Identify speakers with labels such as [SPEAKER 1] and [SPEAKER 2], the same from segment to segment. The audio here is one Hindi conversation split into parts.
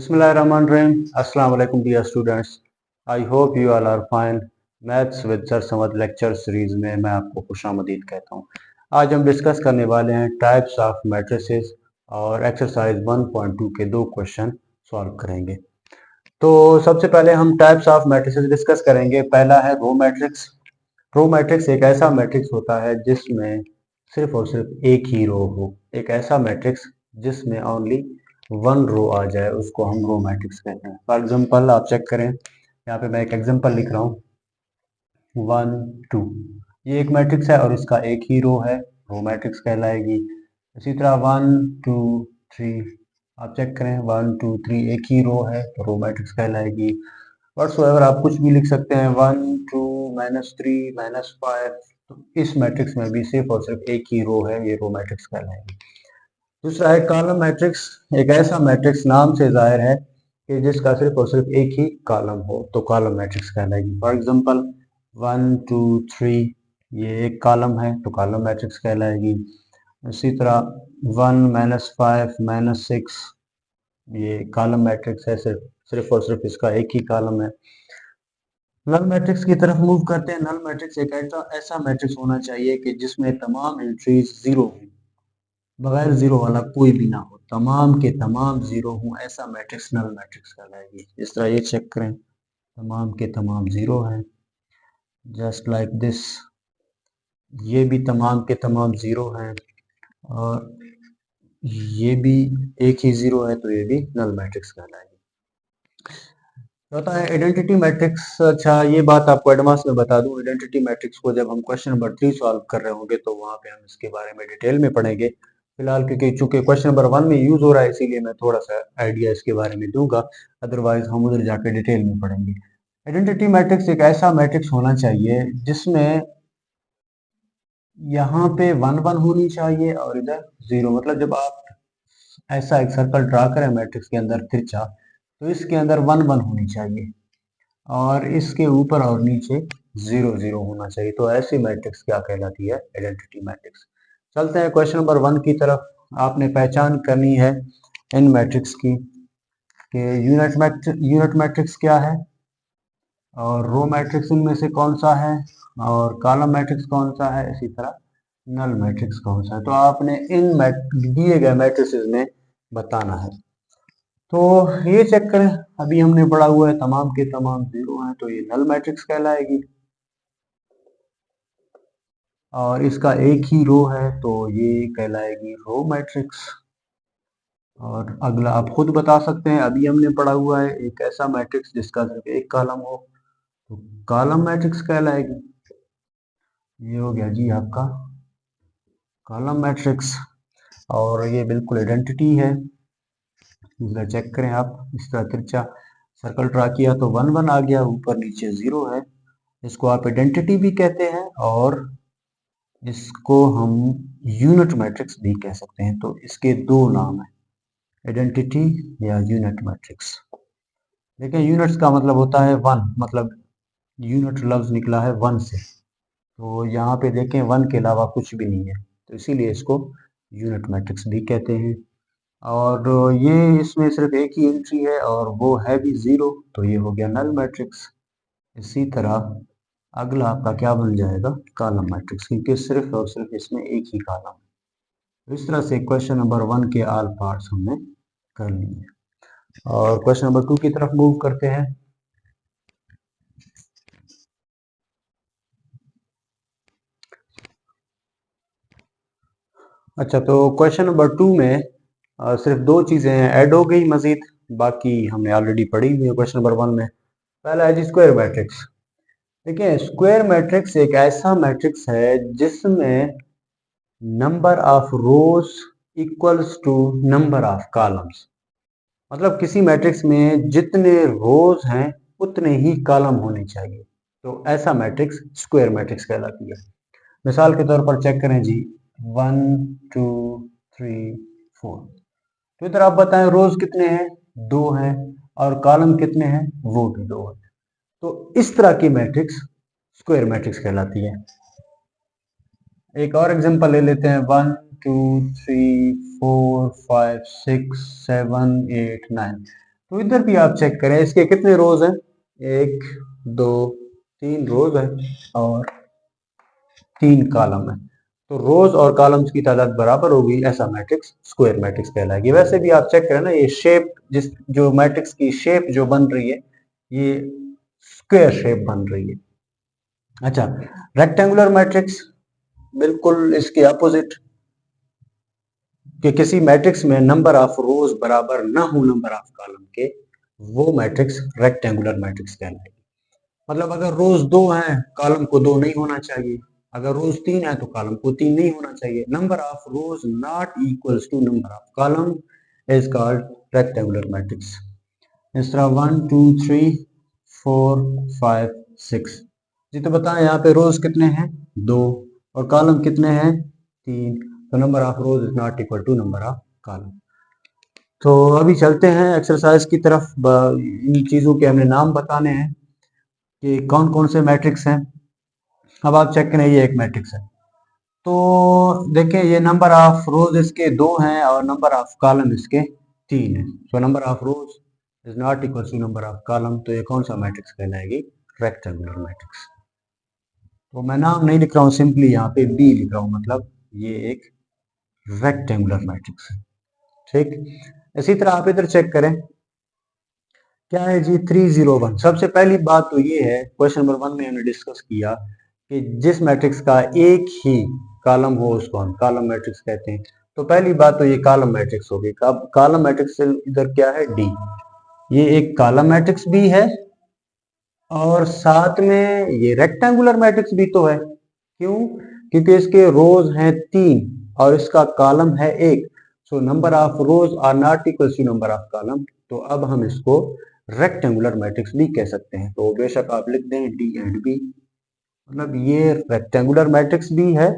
[SPEAKER 1] Bismillahirrahmanirrahim. Assalamu alaikum dear students. I hope you all are fine. Maths with sir Samad lecture series में मैं आपको खुशामदीद कहता हूँ। आज हम डिस्कस करने वाले हैं टाइप्स ऑफ मैट्रिसेस और एक्सरसाइज 1.2 के दो क्वेश्चन सॉल्व करेंगे। तो सबसे पहले हम टाइप्स ऑफ मैट्रिसेस डिस्कस करेंगे। पहला है रो मैट्रिक्स। रो मैट्रिक्स एक ऐसा मैट्रिक्स होता है जिसमें सिर्फ और सिर्फ एक ही रो हो। एक ऐसा मैट्रिक्स जिसमें ओनली वन रो आ जाए उसको हम रो मैट्रिक्स कहते हैं। फॉर एग्जांपल आप चेक करें, यहाँ पे मैं एक एग्जांपल लिख रहा हूँ 1 2। ये एक मैट्रिक्स है और इसका एक ही रो है, रो मैट्रिक्स कहलाएगी। इसी तरह 1 2 3 आप चेक करें 1 2 3 एक ही रो है तो रो मैट्रिक्स कहलाएगी। व्हाट्सोएवर आप कुछ भी लिख सकते हैं 1 2 -3 -5, तो इस मैट्रिक्स में भी सिर्फ और सिर्फ एक ही रो है, ये रो मैट्रिक्स कहलाएगी। दूसरा है कॉलम मैट्रिक्स। एक ऐसा मैट्रिक्स नाम से जाहिर है कि जिसका सिर्फ और सिर्फ एक ही कॉलम हो तो कॉलम मैट्रिक्स कहलाएगी। फॉर एग्जांपल 1 2 3 ये एक कॉलम है तो कॉलम मैट्रिक्स कहलाएगी। इसी तरह 1 -5 -6 ये कॉलम मैट्रिक्स है, सिर्फ और सिर्फ इसका एक ही कॉलम है। नल मैट्रिक्स की तरफ मूव करते हैं। नल मैट्रिक्स एक ऐसा मैट्रिक्स होना चाहिए कि जिसमें तमाम एंट्रीज जीरो हो, बगैर जीरो वाला कोई भी ना हो, तमाम के तमाम जीरो हों, ऐसा मैट्रिक्स नल मैट्रिक्स कहलाएगी। इस तरह ये चेक करें, तमाम के तमाम जीरो हैं, जस्ट लाइक दिस। ये भी तमाम के तमाम जीरो हैं और ये भी एक ही जीरो है तो ये भी नल मैट्रिक्स कहलाएगी। होता है आइडेंटिटी मैट्रिक्स। अच्छा, ये बात आपको एडवांस में बता दूं, आइडेंटिटी मैट्रिक्स को जब हम क्वेश्चन नंबर 3 सॉल्व कर रहे होंगे तो वहां पे हम इसके बारे में डिटेल में पढ़ेंगे। फिलहाल क्योंकि चूंकि क्वेश्चन नंबर 1 में यूज हो रहा है इसीलिए मैं थोड़ा सा आइडिया इसके बारे में दूंगा, अदरवाइज हम उधर जाके डिटेल में पढ़ेंगे। आइडेंटिटी मैट्रिक्स एक ऐसा मैट्रिक्स होना चाहिए जिसमें यहाँ पे 1 1 होनी चाहिए और इधर 0। मतलब जब आप ऐसा एक सर्कल ड्रा करें मैट्रिक्स के अंदर तिरछा, तो इसके अंदर 1 1 होनी चाहिए और इसके ऊपर और नीचे 0 0 होना चाहिए। तो ऐसी मैट्रिक्स क्या कहलाती है? Identity matrix. चलते हैं क्वेश्चन नंबर 1 की तरफ। आपने पहचान करनी है इन मैट्रिक्स की कि यूनिट मैट्रिक्स क्या है और रो मैट्रिक्स इनमें से कौन सा है और कॉलम मैट्रिक्स कौन सा है, इसी तरह नल मैट्रिक्स कौन सा है। तो आपने इन दिए गए मैट्रिसेस में बताना है। तो ये चेक करें, अभी हमने पढ़ा हुआ है तमाम के तमाम जीरो हैं तो ये नल मैट्रिक्स कहलाएगी और इसका एक ही रो है तो ये कहलाएगी रो मैट्रिक्स। और अगला आप खुद बता सकते हैं, अभी हमने पढ़ा हुआ है एक ऐसा मैट्रिक्स जिसका सिर्फ एक कॉलम हो तो कॉलम मैट्रिक्स कहलाएगी। ये हो गया जी आपका कॉलम मैट्रिक्स और ये बिल्कुल आइडेंटिटी है। चेक करें आप, इस तरह तिरछा सर्कल ड्रा किया तो 1 1 आ गया, ऊपर नीचे 0 है। इसको आप आइडेंटिटी भी कहते हैं और इसको हम यूनिट मैट्रिक्स भी कह सकते हैं। तो इसके दो नाम हैं, आइडेंटिटी या यूनिट मैट्रिक्स। देखिए यूनिट्स का मतलब होता है 1, मतलब यूनिट लफ्ज निकला है 1 से, तो यहाँ पे देखें 1 के अलावा कुछ भी नहीं है तो इसीलिए इसको यूनिट मैट्रिक्स भी कहते हैं। और ये इसमें सिर्फ एक ही एंट्री है और वो है भी 0 तो ये हो गया नल मैट्रिक्स। इसी तरह अगला आपका क्या बन जाएगा? कॉलम मैट्रिक्स, क्योंकि सिर्फ और सिर्फ इसमें एक ही कॉलम है। इस तरह से क्वेश्चन नंबर 1 के ऑल पार्ट्स हमने कर लिए और क्वेश्चन नंबर 2 की तरफ मूव करते हैं। अच्छा, तो क्वेश्चन नंबर 2 में सिर्फ दो चीजें ऐड हो गई मजीद, बाकी हमने ऑलरेडी पढ़ी हुई है क्वेश्चन नंबर 1 में। पहला है जी स्क्वायर मैट्रिक्स। देखिए स्क्वायर मैट्रिक्स एक ऐसा मैट्रिक्स है जिसमें number of rows equals to number of columns. मतलब किसी मैट्रिक्स में जितने रोज हैं उतने ही कॉलम होने चाहिए, तो ऐसा मैट्रिक्स स्क्वायर मैट्रिक्स कहलाती है। मिसाल के तौर पर चेक करें जी 1 2 3 4, तो इधर आप बताएं रोज कितने हैं? 2 हैं और कॉलम कितने हैं? वो भी 2 हैं। तो इस तरह की मैट्रिक्स स्क्वायर मैट्रिक्स कहलाती है। एक और एग्जांपल ले लेते हैं 1 2 3 4 5 6 7 8 9। तो इधर भी आप चेक करें, इसके कितने रोज हैं, 1 2 3 रोज है और 3 कॉलम है। तो रोज और कॉलम्स की तादाद बराबर होगी, ऐसा मैट्रिक्स स्क्वायर मैट्रिक्स कहलाएगी। वैसे भी आप चेक करें ना, ये शेप जो मैट्रिक्स की शेप जो बन रही है, ये स्क्वायर शेप बन रही है। अच्छा, रेक्टेंगुलर मैट्रिक्स बिल्कुल इसके अपोजिट, कि किसी मैट्रिक्स में नंबर ऑफ रोज बराबर ना हो नंबर ऑफ कॉलम के, वो मैट्रिक्स रेक्टेंगुलर मैट्रिक्स कहलाएगी। मतलब अगर रोज 2 हैं, कॉलम को 2 नहीं होना चाहिए। अगर रोज 3 है तो कॉलम को 3 नहीं होना चाहिए। Number of rows not equals to number of column is called rectangular matrix. इस तरह 1 2 3 4 5 6, जी तो बताएं यहाँ पे रोज कितने हैं, 2, और कॉलम कितने हैं, 3। तो number of rows is not equal to number of column. तो अभी चलते हैं एक्सरसाइज की तरफ। इन चीजों के हमें नाम बताने हैं कि कौन कौन से मैट्रिक्स हैं। अब आप चेक करें, ये एक मैट्रिक्स है, तो देखें ये नंबर ऑफ रोज इसके 2 हैं और नंबर ऑफ कॉलम इसके 3 है। So number of rows is not equal to number of column, तो ये कौन सा मैट्रिक्स कहलाएगी, रेक्टेंगुलर मैट्रिक्स। तो मैं नाम नहीं लिख रहा हूँ, सिंपली यहाँ पे बी लिख रहा हूँ, मतलब ये एक रेक्टेंगुलर मैट्रिक्स है। ठीक, इसी तरह आप इधर चेक करें, क्या है जी, 301। सबसे पहली बात तो ये है, क्वेश्चन नंबर 1 में हमने डिस्कस किया कि जिस मैट्रिक्स का एक ही कॉलम हो उसको हम कॉलम मैट्रिक्स कहते हैं। तो पहली बात तो ये कॉलम मैट्रिक्स होगी। कॉलम मैट्रिक्स इधर क्या है, डी, ये एक कॉलम मैट्रिक्स भी है और साथ में ये रेक्टेंगुलर मैट्रिक्स भी तो है। क्यों, क्योंकि इसके रोज हैं 3 और इसका कॉलम है 1। So number of rows are not equal to number of column, तो अब हम इसको रेक्टेंगुलर मैट्रिक्स भी कह सकते हैं। तो बेशक आप लिख दें डी एंड बी, मतलब ये रेक्टेंगुलर मैट्रिक्स भी है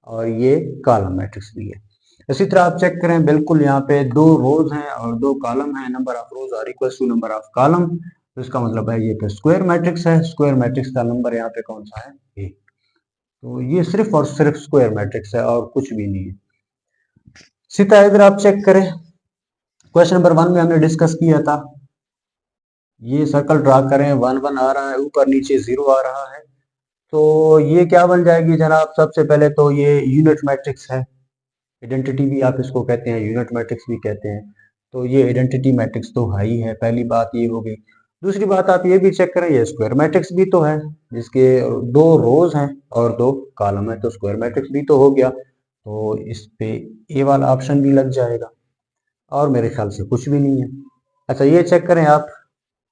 [SPEAKER 1] और ये कॉलम मैट्रिक्स भी है। इसी तरह आप चेक करें, बिल्कुल यहाँ पे 2 रोज हैं और 2 कॉलम हैं, number of rows are equal to number of column, तो इसका मतलब है ये तो स्क्वायर मैट्रिक्स है। स्क्वायर मैट्रिक्स का नंबर यहाँ पे कौन सा है, 1। तो ये सिर्फ और सिर्फ स्क्वायर मैट्रिक्स है और कुछ भी नहीं है। सीधा इधर आप चेक करें, क्वेश्चन नंबर 1 में हमने डिस्कस किया था, ये सर्कल ड्रा करें, 1 1 आ रहा है, ऊपर नीचे 0 आ रहा है, तो ये क्या बन जाएगी जनाब, सबसे पहले तो ये यूनिट मैट्रिक्स है। आइडेंटिटी भी आप इसको कहते हैं, यूनिट मैट्रिक्स भी कहते हैं। तो ये आइडेंटिटी मैट्रिक्स तो हाई है, पहली बात ये हो गई। दूसरी बात आप ये भी चेक करें, ये स्क्वायर मैट्रिक्स भी तो है, जिसके 2 रोज हैं और 2 कॉलम है, तो स्क्वायर मैट्रिक्स भी तो हो गया। तो इस पे ए वाला ऑप्शन भी लग जाएगा और मेरे ख्याल से कुछ भी नहीं है। अच्छा, ये चेक करें आप,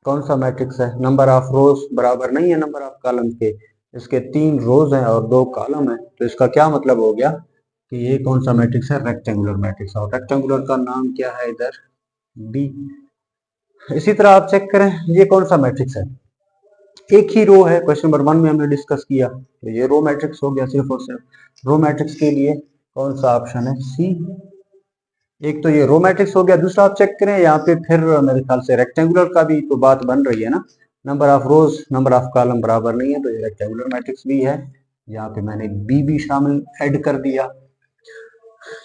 [SPEAKER 1] कौन सा मैट्रिक्स है, नंबर ऑफ रोज बराबर नहीं है नंबर ऑफ कॉलम के, इसके 3 रोज हैं और 2 कॉलम है, तो इसका क्या मतलब हो गया कि ये कौन सा मैट्रिक्स है, रेक्टेंगुलर मैट्रिक्स। और रेक्टेंगुलर का नाम क्या है इधर, बी। इसी तरह आप चेक करें, ये कौन सा मैट्रिक्स है, एक ही रो है, क्वेश्चन नंबर 1 में हमने डिस्कस किया, तो ये रो मैट्रिक्स हो गया सिर्फ और सिर्फ। रो मैट्रिक्स के लिए कौन सा ऑप्शन है, सी। एक तो ये रो मैट्रिक्स हो गया, दूसरा आप चेक करें यहाँ पे, फिर मेरे ख्याल से रेक्टेंगुलर का भी तो बात बन रही है ना, number of rose number of column बराबर नहीं है, तो ये रेक्टेंगुलर मैट्रिक्स भी है। यहाँ पे मैंने बी भी शामिल ऐड कर दिया।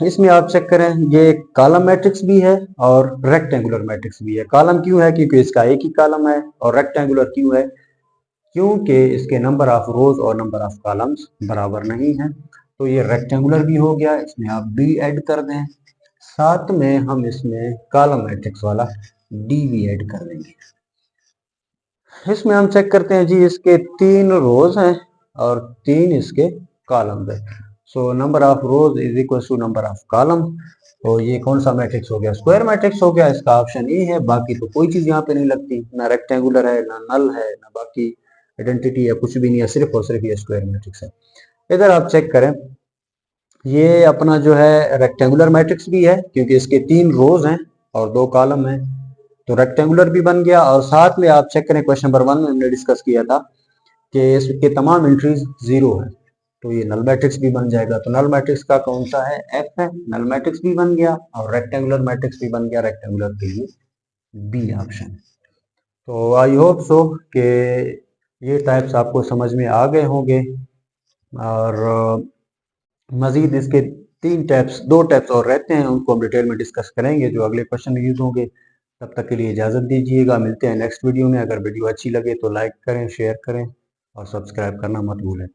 [SPEAKER 1] इसमें आप चेक करें, ये कॉलम मैट्रिक्स भी है और रेक्टेंगुलर मैट्रिक्स भी है। कॉलम क्यों है, क्योंकि इसका एक ही कॉलम है, और रेक्टेंगुलर क्यों है, क्योंकि इसके नंबर ऑफ रोज और नंबर ऑफ कॉलम्स बराबर नहीं है। तो ये रेक्टेंगुलर भी हो गया, इसमें आप बी ऐड कर दें, साथ में हम इसमें कॉलम मैट्रिक्स वाला डी भी ऐड कर देंगे। इसमें हम चेक करते हैं जी, इसके 3 रोज हैं और 3 इसके कॉलम है। So number of rows is equal to number of column, तो ये कौन सा मैट्रिक्स हो गया, स्क्वायर मैट्रिक्स हो गया। इसका ऑप्शन ए है, बाकी तो कोई चीज यहाँ पे नहीं लगती, ना रेक्टेंगुलर है, ना नल है, ना बाकी आइडेंटिटी है, कुछ भी नहीं है, सिर्फ और सिर्फ ये स्क्वायर मैट्रिक्स है। इधर आप चेक करें, ये अपना जो है रेक्टेंगुलर मैट्रिक्स भी है, क्योंकि इसके 3 रोज हैं और 2 कॉलम हैं, तो रेक्टेंगुलर भी बन गया। और साथ में आप चेक करें, क्वेश्चन नंबर 1 में हमने डिस्कस किया था कि इसके तमाम एंट्रीज 0 है, तो ये नल मैट्रिक्स भी बन जाएगा। तो नल मैट्रिक्स का कौन सा है, एफ है, नल मैट्रिक्स भी बन गया और रेक्टेंगुलर मैट्रिक्स भी बन गया, रेक्टेंगुलर के लिए बी ऑप्शन। तो आई होप सो कि ये टाइप्स आपको समझ में आ गए होंगे, और मजीद इसके 3 टैप्स 2 टैप्स और रहते हैं, उनको हम डिटेल में डिस्कस करेंगे जो अगले क्वेश्चन में यूज होंगे। तब तक के लिए इजाज़त दीजिएगा। मिलते हैं नेक्स्ट वीडियो में। अगर वीडियो अच्छी लगे तो लाइक करें, शेयर करें और सब्सक्राइब करना मत भूलें।